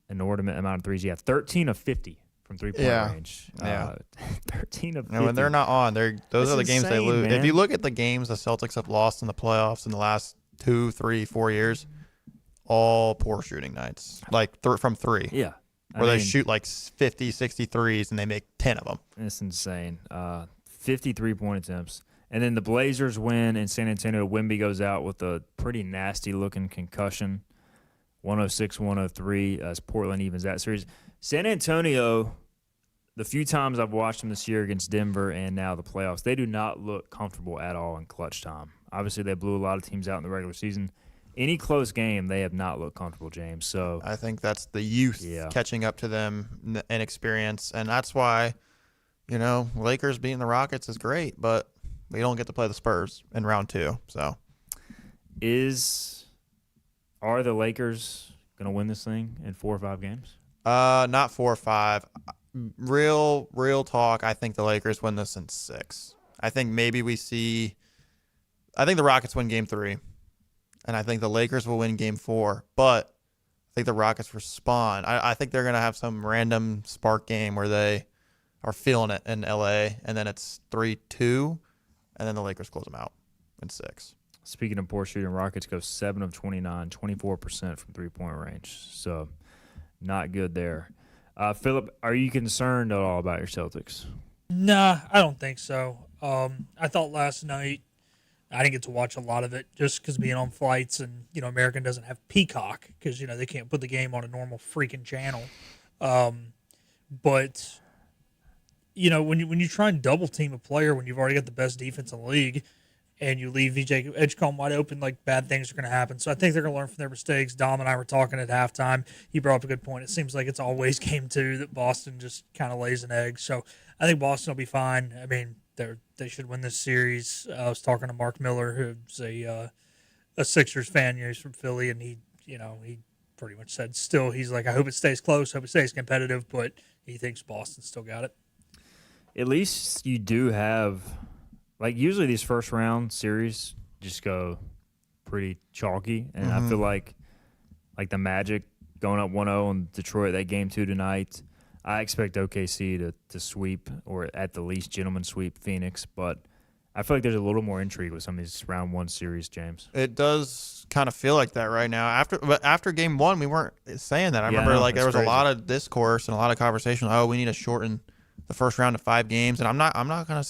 inordinate amount of threes. Yeah, 13 of 50 from three-point range. 13 of 50. And when they're not on, those are the games they lose. Man. If you look at the games the Celtics have lost in the playoffs in the last 2, 3, 4 years, all poor shooting nights, like from three. Yeah. Where they shoot like 50, 60 threes, and they make 10 of them. It's insane. 53-point attempts. And then the Blazers win in San Antonio. Wemby goes out with a pretty nasty-looking concussion, 106-103 as Portland evens that series. San Antonio, the few times I've watched them this year against Denver and now the playoffs, they do not look comfortable at all in clutch time. Obviously, they blew a lot of teams out in the regular season. Any close game, they have not looked comfortable, James. So I think that's the youth catching up to them in experience, and that's why, Lakers beating the Rockets is great, but we don't get to play the Spurs in round 2. So, are the Lakers going to win this thing in 4 or 5 games? Not 4 or 5. Real talk. I think the Lakers win this in 6. I think maybe we see. I think the Rockets win game 3. And I think the Lakers will win game 4, but I think the Rockets respond. I think they're going to have some random spark game where they are feeling it in L.A., and then it's 3-2, and then the Lakers close them out in 6. Speaking of poor shooting, Rockets go 7 of 29, 24% from three-point range. So not good there. Philip, are you concerned at all about your Celtics? Nah, I don't think so. I thought last night, I didn't get to watch a lot of it just because being on flights and, American doesn't have Peacock because, they can't put the game on a normal freaking channel. But, when you try and double team a player when you've already got the best defense in the league and you leave VJ Edgecombe wide open, like bad things are going to happen. So I think they're going to learn from their mistakes. Dom and I were talking at halftime. He brought up a good point. It seems like it's always game 2 that Boston just kind of lays an egg. So I think Boston will be fine. I mean, they should win this series. I was talking to Mark Miller, who's a Sixers fan. He's from Philly, and he pretty much said he's like, I hope it stays close, hope it stays competitive, but he thinks Boston still got it. At least you do have, like, usually these first round series just go pretty chalky, and I feel like the Magic going up 1-0 in Detroit, that game 2 tonight, I expect OKC to sweep, or at the least gentlemen sweep Phoenix, but I feel like there's a little more intrigue with some of these round 1 series, James. It does kind of feel like that right now. After game 1, we weren't saying that. I remember there was crazy. A lot of discourse and a lot of conversation. Oh, we need to shorten the first round to 5 games, and I'm not gonna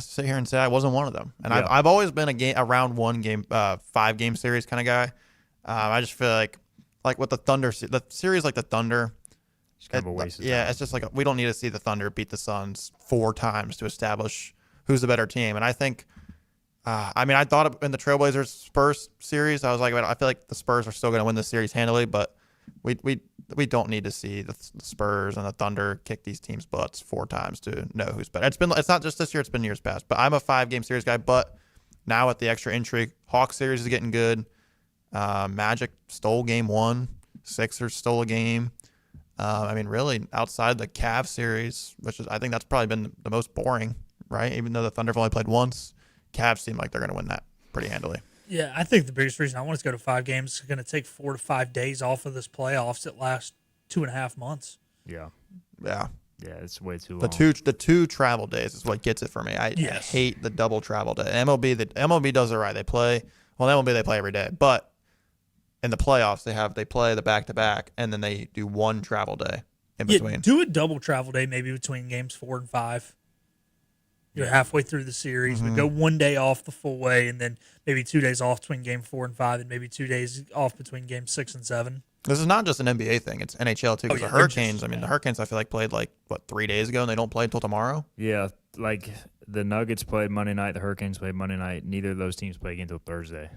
sit here and say I wasn't one of them. And I've always been a round 1 game 5 game series kind of guy. I just feel like with the Thunder, the series like the Thunder. It's kind of a waste of time. It's just like we don't need to see the Thunder beat the Suns 4 times to establish who's the better team. And I think, I thought in the Trailblazers Spurs series, I was like, I feel like the Spurs are still going to win this series handily, but we don't need to see the Spurs and the Thunder kick these teams' butts 4 times to know who's better. It's not just this year; it's been years past. But I'm a 5 game series guy. But now with the extra intrigue, Hawks series is getting good. Magic stole game 1. Sixers stole a game. Really, outside the Cavs series, I think that's probably been the most boring, right? Even though the Thunder have only played once, Cavs seem like they're going to win that pretty handily. Yeah, I think the biggest reason I want to go to 5 games is going to take 4 to 5 days off of this playoffs that last 2.5 months. Yeah. Yeah. Yeah, it's way too long. The two travel days is what gets it for me. I hate the double travel day. MLB does it right. They play every day, but in the playoffs they play the back-to-back, and then they do 1 travel day in between. Do a double travel day maybe between games 4 and 5. You're halfway through the series. We go 1 day off the full way, and then maybe 2 days off between game 4 and 5, and maybe 2 days off between game 6 and 7. This is not just an NBA thing; it's NHL too. Because the Hurricanes, the Hurricanes, I feel like played 3 days ago, and they don't play until tomorrow. Yeah, like the Nuggets played Monday night, the Hurricanes played Monday night. Neither of those teams play again until Thursday.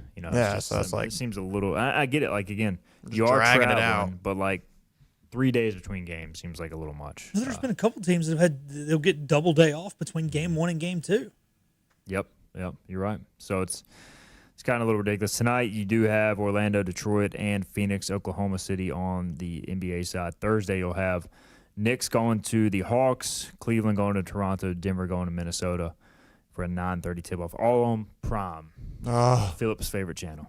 So it's like it seems a little. I get it. Like again, you are dragging traveling, it out, but 3 days between games seems like a little much. Well, there's been a couple teams that they'll get double day off between game 1 and game 2. Yep, you're right. So it's kind of a little ridiculous. Tonight you do have Orlando, Detroit, and Phoenix, Oklahoma City on the NBA side. Thursday you'll have Knicks going to the Hawks, Cleveland going to Toronto, Denver going to Minnesota for a 9:30 tip-off. All on Prime, Philip's favorite channel.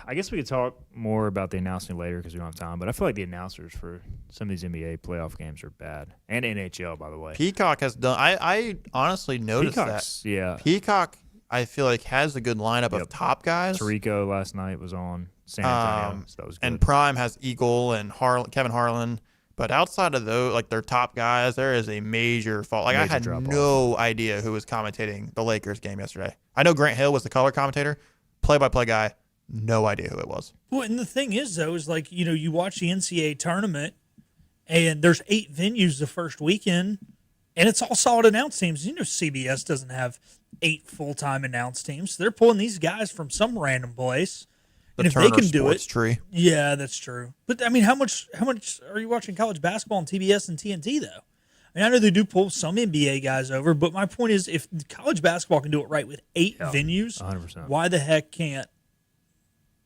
I guess we could talk more about the announcement later because we don't have time, but I feel like the announcers for some of these NBA playoff games are bad. And NHL, by the way. Peacock has done – I honestly noticed that. Yeah. Peacock, I feel like, has a good lineup of top guys. Tirico last night was on San Antonio, so that was good. And Prime has Eagle and Kevin Harlan. But outside of those, their top guys, there is a major fault. I had no idea who was commentating the Lakers game yesterday. I know Grant Hill was the color commentator, play-by-play guy. No idea who it was. Well, and the thing is, though, is you watch the NCAA tournament, and there's 8 venues the first weekend, and it's all solid announce teams. CBS doesn't have 8 full-time announce teams. So they're pulling these guys from some random place. And if they can do it, tree. Yeah, that's true. But how much are you watching college basketball on TBS and TNT though? I know they do pull some NBA guys over, but my point is, if college basketball can do it right with 8 venues, 100%. Why the heck can't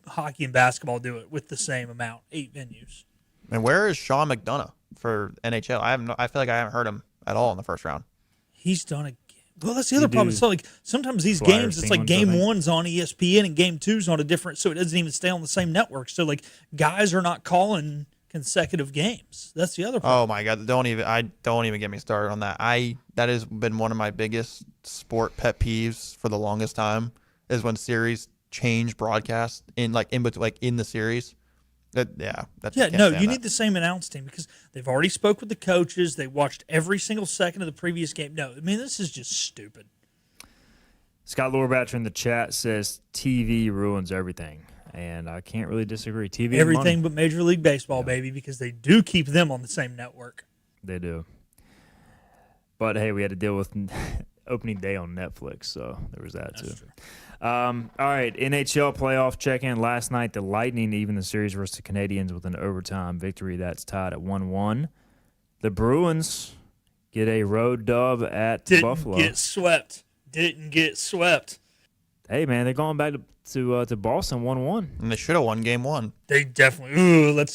hockey and basketball do it with the same amount, 8 venues? And where is Sean McDonough for NHL? I feel like I haven't heard him at all in the first round. He's done it. Well, that's the other problem. So sometimes these games, it's like game 1's on ESPN and game 2's on a different, so it doesn't even stay on the same network. So guys are not calling consecutive games. That's the other problem. Oh my God! Don't even get me started on that. That has been one of my biggest sport pet peeves for the longest time, is when series change broadcast in the series. You need the same announce team because they've already spoke with the coaches. They watched every single second of the previous game. No, this is just stupid. Scott Lorbatcher in the chat says TV ruins everything, and I can't really disagree. TV everything but Major League Baseball, baby, because they do keep them on the same network. They do. But hey, we had to deal with opening day on Netflix, so there was that too. True. All right, NHL playoff check-in. Last night, the Lightning even the series versus the Canadiens with an overtime victory. That's tied at 1-1. The Bruins get a road dub at Buffalo. Didn't get swept. Hey, man, they're going back to Boston 1-1. And they should have won game 1. They definitely.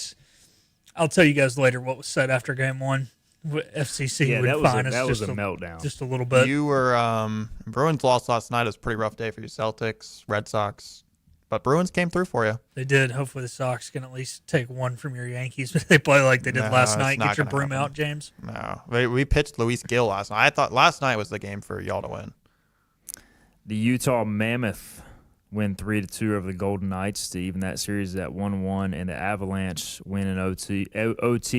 I'll tell you guys later what was said after game 1. FCC would fine us that was just a meltdown. Just a little bit. You were Bruins lost last night. It was a pretty rough day for you. Celtics, Red Sox. But Bruins came through for you. They did. Hopefully the Sox can at least take one from your Yankees. But they play like they did last night. Get your broom out, James. No. We pitched Luis Gil last night. I thought last night was the game for y'all to win. The Utah Mammoth win 3-2 over the Golden Knights to even that series at 1-1, and the Avalanche win in OT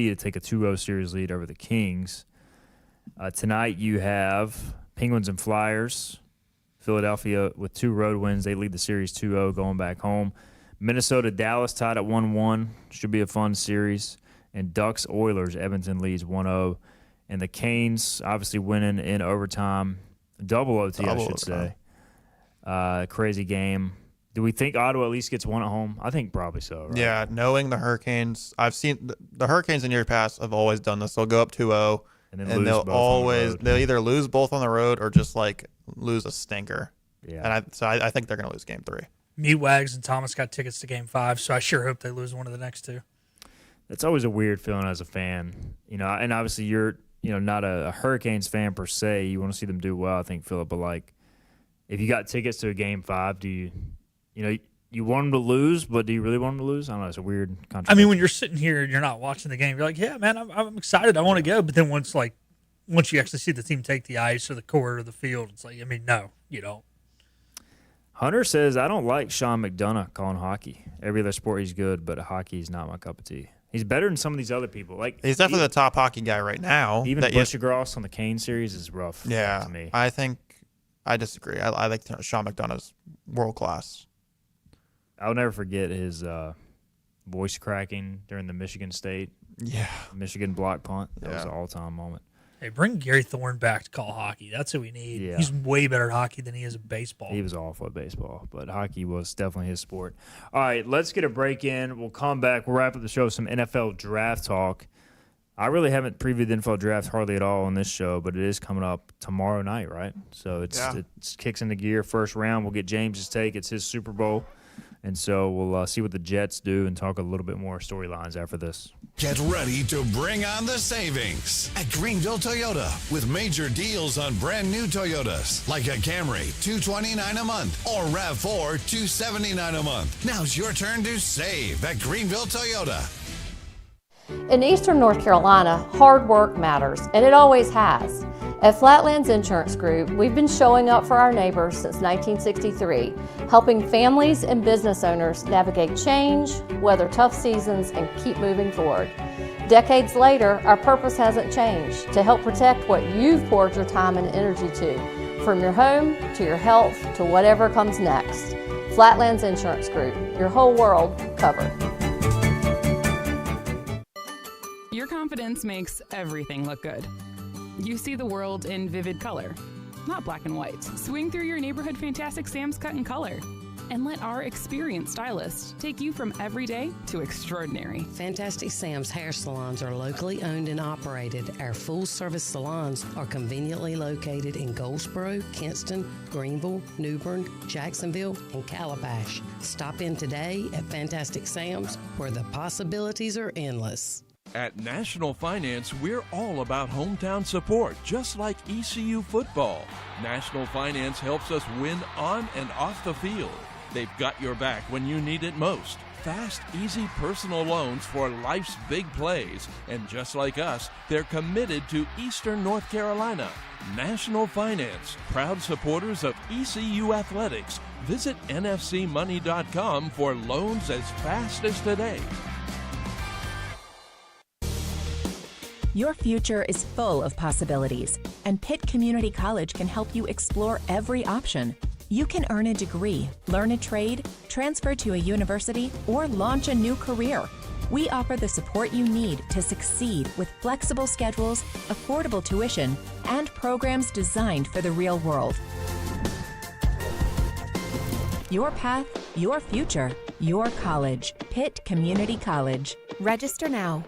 to take a 2-0 series lead over the Kings. Tonight you have Penguins and Flyers. Philadelphia with 2 road wins. They lead the series 2-0 going back home. Minnesota-Dallas tied at 1-1. Should be a fun series. And Ducks-Oilers, Edmonton leads 1-0. And the Canes obviously winning in overtime. Double OT, I should say. Crazy game. Do we think Ottawa at least gets one at home? I think probably so, right? Yeah, knowing the Hurricanes, I've seen the Hurricanes in years past have always done this. They'll go up 2-0, and they'll either lose both on the road or just like lose a stinker. Yeah. And I think they're going to lose game 3. Me, Wags, and Thomas got tickets to game 5, so I sure hope they lose one of the next 2. That's always a weird feeling as a fan, and obviously you're, not a Hurricanes fan per se. You want to see them do well, I think, Philip, but like, if you got tickets to a game 5, do you want them to lose, but do you really want them to lose? I don't know. It's a weird contradiction. I mean, when you're sitting here and you're not watching the game, you're like, yeah, man, I'm excited. I want to go. But then once you actually see the team take the ice or the court or the field, it's like, I mean, no, you don't. Hunter says, I don't like Sean McDonough calling hockey. Every other sport he's good, but hockey is not my cup of tea. He's better than some of these other people. Like he's definitely the top hockey guy right now. Even Bushgrass on the Kane series is rough. Yeah, to me. I disagree. I like Sean McDonough's world class. I'll never forget his voice cracking during the Michigan Michigan block punt. That was an all-time moment. Hey, bring Gary Thorne back to call hockey. That's who we need. Yeah. He's way better at hockey than he is at baseball. He was awful at baseball, but hockey was definitely his sport. All right, let's get a break in. We'll come back. We'll wrap up the show with some NFL draft talk. I really haven't previewed the NFL draft hardly at all on this show, but it is coming up tomorrow night, right? So it kicks into gear. First round, we'll get James's take. It's his Super Bowl. And so we'll see what the Jets do and talk a little bit more storylines after this. Get ready to bring on the savings at Greenville Toyota with major deals on brand new Toyotas like a Camry, $229 a month, or RAV4, $279 a month. Now's your turn to save at Greenville Toyota. In Eastern North Carolina, hard work matters, and it always has. At Flatlands Insurance Group, we've been showing up for our neighbors since 1963, helping families and business owners navigate change, weather tough seasons, and keep moving forward. Decades later, our purpose hasn't changed: to help protect what you've poured your time and energy to, from your home to your health to whatever comes next. Flatlands Insurance Group, your whole world covered. Your confidence makes everything look good. You see the world in vivid color, not black and white. Swing through your neighborhood Fantastic Sam's Cut in Color and let our experienced stylists take you from everyday to extraordinary. Fantastic Sam's hair salons are locally owned and operated. Our full-service salons are conveniently located in Goldsboro, Kinston, Greenville, New Bern, Jacksonville, and Calabash. Stop in today at Fantastic Sam's, where the possibilities are endless. At National Finance, we're all about hometown support, just like ECU football. National Finance helps us win on and off the field. They've got your back when you need it most. Fast, easy personal loans for life's big plays. And just like us, they're committed to Eastern North Carolina. National Finance, proud supporters of ECU athletics. Visit nfcmoney.com for loans as fast as today. Your future is full of possibilities, and Pitt Community College can help you explore every option. You can earn a degree, learn a trade, transfer to a university, or launch a new career. We offer the support you need to succeed with flexible schedules, affordable tuition, and programs designed for the real world. Your path, your future, your college. Pitt Community College. Register now.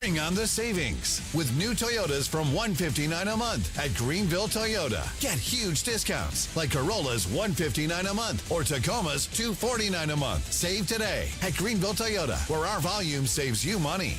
Bring on the savings with new Toyotas from $159 a month at Greenville Toyota. Get huge discounts like Corolla's $159 a month or Tacoma's $249 a month. Save today at Greenville Toyota, where our volume saves you money.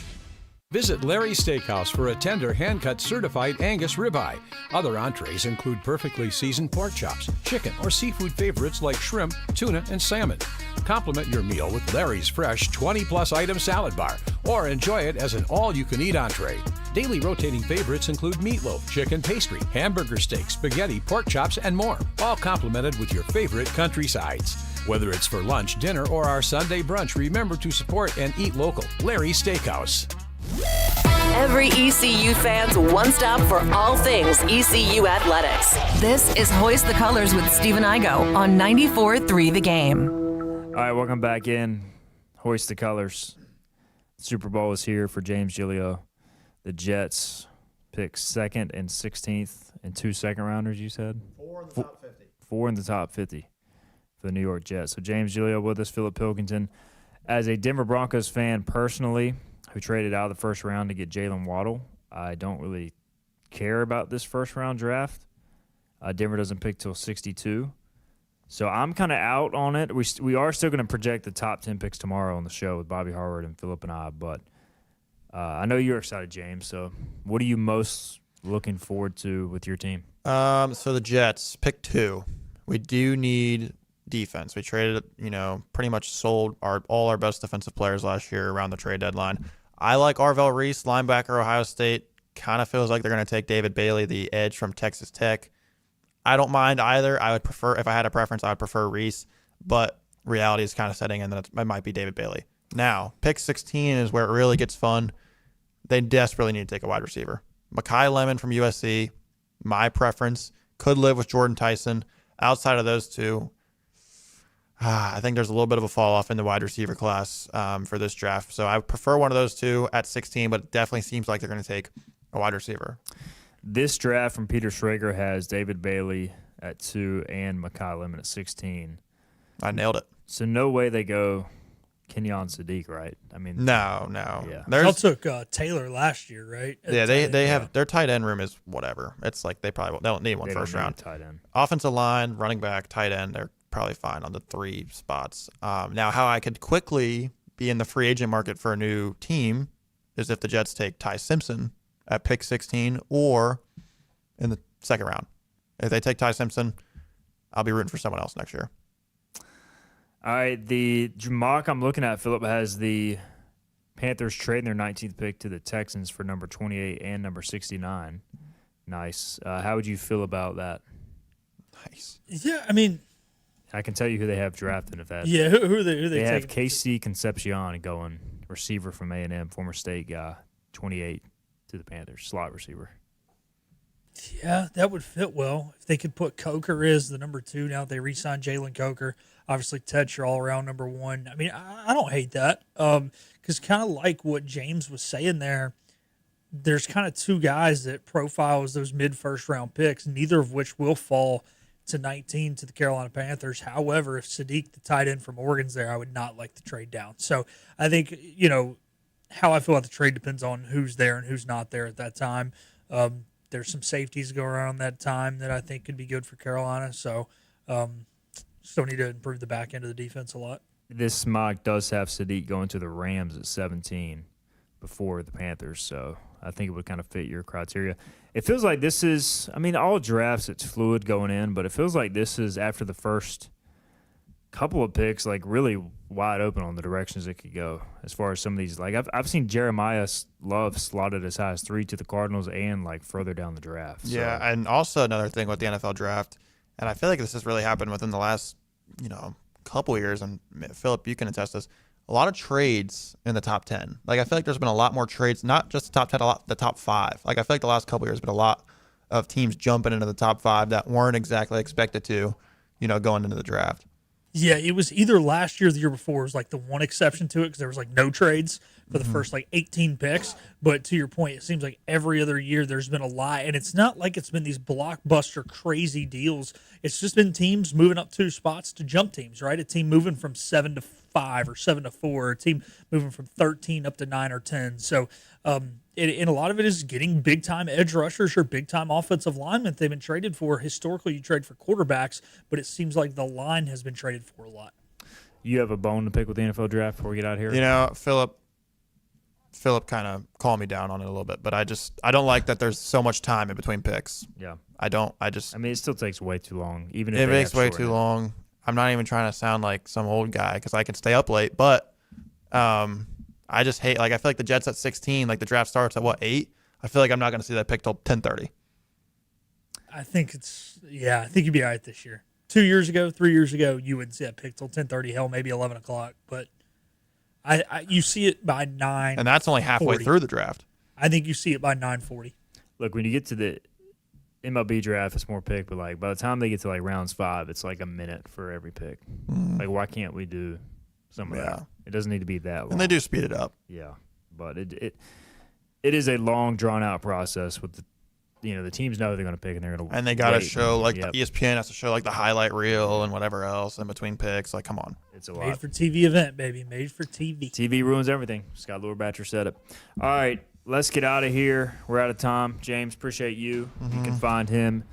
Visit Larry's Steakhouse for a tender, hand-cut certified Angus ribeye. Other entrees include perfectly seasoned pork chops, chicken, or seafood favorites like shrimp, tuna, and salmon. Complement your meal with Larry's fresh 20-plus item salad bar, or enjoy it as an all-you-can-eat entree. Daily rotating favorites include meatloaf, chicken pastry, hamburger steak, spaghetti, pork chops, and more, all complemented with your favorite country sides. Whether it's for lunch, dinner, or our Sunday brunch, remember to support and eat local. Larry's Steakhouse. Every ECU fan's one stop for all things ECU athletics. This is Hoist the Colors with Stephen Igo on 94.3 The Game. All right, welcome back in. Hoist the Colors. Super Bowl is here for James Giglio. The Jets pick 2nd and 16th and 2 second-rounders, you said? 4 in the top 50. 4 in the top 50 for the New York Jets. So James Giglio with us, Philip Pilkington. As a Denver Broncos fan personally, who traded out of the first round to get Jalen Waddle, I don't really care about this first-round draft. Denver doesn't pick till 62. So I'm kind of out on it. We are still going to project the top 10 picks tomorrow on the show with Bobby Harvard and Philip and I, but I know you're excited, James. So what are you most looking forward to with your team? So the Jets, pick 2. We do need defense. We traded, pretty much sold all our best defensive players last year around the trade deadline. I like Arvell Reese, linebacker, Ohio State. Kind of feels like they're going to take David Bailey, the edge from Texas Tech. I don't mind either. I would prefer, if I had a preference, I would prefer Reese. But reality is kind of setting in that it might be David Bailey. Now, pick 16 is where it really gets fun. They desperately need to take a wide receiver. Mekhi Lemon from USC, my preference. Could live with Jordan Tyson. Outside of those two, I think there's a little bit of a fall off in the wide receiver class for this draft. So I would prefer one of those two at 16, but it definitely seems like they're going to take a wide receiver. This draft from Peter Schrager has David Bailey at 2 and Mekhi Lemon at 16. I nailed it. So no way they go Kenyon Sadiq, right? I mean, no. Yeah. They took Taylor last year, right? Yeah, they have their tight end room is whatever. It's like they don't need one first round. Tight end. Offensive line, running back, tight end, they're probably fine on the 3 spots. Now, how I could quickly be in the free agent market for a new team is if the Jets take Ty Simpson at pick 16 or in the second round. If they take Ty Simpson, I'll be rooting for someone else next year. All right, the mock I'm looking at, Philip, has the Panthers trading their 19th pick to the Texans for number 28 and number 69. Nice. How would you feel about that? Nice. Yeah, I mean, I can tell you who they have drafted. If that, yeah, who are they? They have KC Concepcion going, receiver from A&M, former state guy, 28 to the Panthers, slot receiver. Yeah, that would fit well. If they could put Coker as the number 2 now that they re-signed Jalen Coker. Obviously, Tetch, your all-around number 1. I mean, I don't hate that because kind of like what James was saying there, there's kind of 2 guys that profile as those mid-first-round picks, neither of which will fall to 19 to the Carolina Panthers. However, if Sadiq, the tight end from Oregon's there, I would not like to trade down. So I think, how I feel about the trade depends on who's there and who's not there at that time. There's some safeties going around that time that I think could be good for Carolina. So still need to improve the back end of the defense a lot. This mock does have Sadiq going to the Rams at 17 before the Panthers. So I think it would kind of fit your criteria. It feels like this is, all drafts, it's fluid going in, but it feels like this is after the first couple of picks, like really wide open on the directions it could go as far as some of these. Like I've seen Jeremiah Love slotted as high as 3 to the Cardinals and like further down the draft. So. Yeah, and also another thing with the NFL draft, and I feel like this has really happened within the last, couple years, and Philip, you can attest this, a lot of trades in the top 10. Like I feel like there's been a lot more trades, not just the top 10, the top 5. Like I feel like the last couple years been a lot of teams jumping into the top 5 that weren't exactly expected to, going into the draft. Yeah, it was either last year or the year before. It was like the one exception to it because there was like no trades for the first like 18 picks. But to your point, it seems like every other year there's been a lot. And it's not like it's been these blockbuster crazy deals. It's just been teams moving up 2 spots to jump teams, right? A team moving from 7 to 5 or 7 to 4, a team moving from 13 up to 9 or 10. So, and a lot of it is getting big-time edge rushers or big-time offensive linemen they've been traded for. Historically, you trade for quarterbacks, but it seems like the line has been traded for a lot. You have a bone to pick with the NFL draft before we get out of here? You know, Philip kind of calmed me down on it a little bit, but I don't like that there's so much time in between picks. Yeah. I mean, it still takes way too long. Even if it makes way too long. I'm not even trying to sound like some old guy because I can stay up late, but I just hate, like, I feel like the Jets at 16, like the draft starts at 8? I feel like I'm not going to see that pick till 10:30. I think I think you'd be all right this year. 2 years ago, 3 years ago, you wouldn't see that pick till 10:30, hell, maybe 11 o'clock. But you see it by 9. And that's only halfway through the draft. I think you see it by 9:40. Look, when you get to the MLB draft, it's more pick, but like by the time they get to like rounds 5, it's like a minute for every pick. Like, why can't we do some of that? It doesn't need to be that long. And they do speed it up. Yeah, but it is a long, drawn out process. With the teams know they're going to pick and they're going to. And they got to show the ESPN has to show like the highlight reel and whatever else in between picks. Like, come on, it's a lot. Made for TV event, baby. Made for TV. TV ruins everything. Scott Lure-Batcher said it. All right, let's get out of here. We're out of time. James, appreciate you. You can find him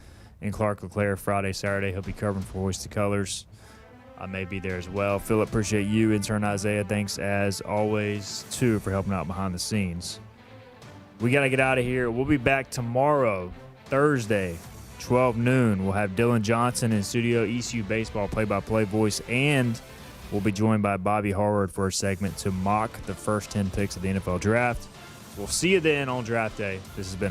in Clark LeClaire Friday, Saturday. He'll be covering for Hoist the Colors. I may be there as well. Philip, appreciate you. Intern Isaiah, thanks as always, too, for helping out behind the scenes. We got to get out of here. We'll be back tomorrow, Thursday, 12 noon. We'll have Dylan Johnson in studio, ECU baseball play-by-play voice, and we'll be joined by Bobby Harward for a segment to mock the first 10 picks of the NFL draft. We'll see you then on draft day. This has been